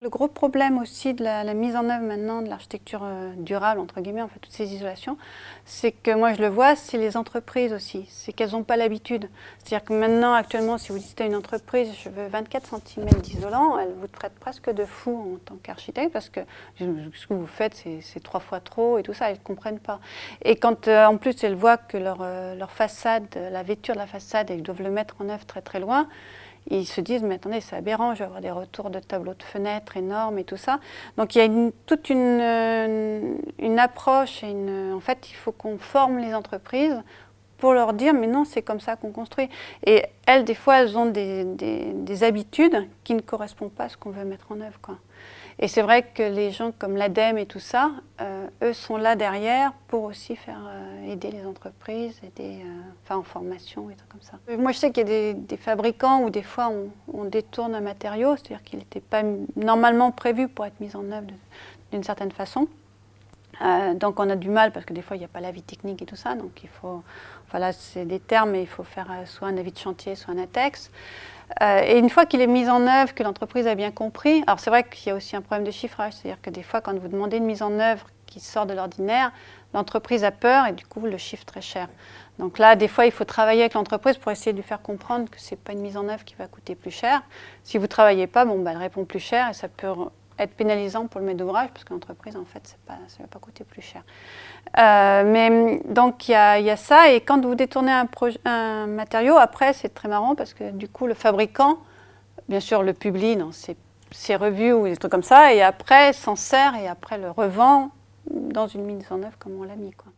Le gros problème aussi de la mise en œuvre maintenant de l'architecture durable, entre guillemets, en fait, toutes ces isolations, c'est que moi je le vois, c'est les entreprises aussi, c'est qu'elles n'ont pas l'habitude. C'est-à-dire que maintenant, actuellement, si vous dites à une entreprise, je veux 24 cm d'isolant, elle vous traite presque de fou en tant qu'architecte, parce que ce que vous faites, c'est 3 fois trop et tout ça, elles ne comprennent pas. Et quand en plus elles voient que leur façade, la vêture de la façade, elles doivent le mettre en œuvre très très loin, ils se disent, mais attendez, c'est aberrant, je vais avoir des retours de tableaux de fenêtres énormes et tout ça. Donc il y a toute une approche, en fait, il faut qu'on forme les entreprises pour leur dire, mais non, c'est comme ça qu'on construit. Et elles, des fois, elles ont des habitudes qui ne correspondent pas à ce qu'on veut mettre en œuvre, quoi. Et c'est vrai que les gens comme l'ADEME et tout ça, eux sont là derrière pour aussi faire aider les entreprises, enfin en formation et trucs comme ça. Moi je sais qu'il y a des fabricants où des fois on détourne un matériau, c'est-à-dire qu'il n'était pas normalement prévu pour être mis en œuvre d'une certaine façon. Donc on a du mal parce que des fois il n'y a pas l'avis technique et tout ça, donc il faut, voilà, c'est des termes, mais il faut faire soit un avis de chantier, soit un ATEX. Et une fois qu'il est mis en œuvre, que l'entreprise a bien compris, alors c'est vrai qu'il y a aussi un problème de chiffrage, c'est-à-dire que des fois quand vous demandez une mise en œuvre qui sort de l'ordinaire, l'entreprise a peur et du coup le chiffre très cher. Donc là, des fois, il faut travailler avec l'entreprise pour essayer de lui faire comprendre que ce n'est pas une mise en œuvre qui va coûter plus cher. Si vous ne travaillez pas, bon, bah, elle répond plus cher et ça peut être pénalisant pour le maître d'ouvrage parce que l'entreprise, en fait, ça ne va pas coûter plus cher. Mais donc, il y a ça. Et quand vous détournez un matériau, après, c'est très marrant parce que du coup, le fabricant, bien sûr, le publie dans ses revues ou des trucs comme ça. Et après, s'en sert et après le revend dans une mise en œuvre comme on l'a mis, quoi.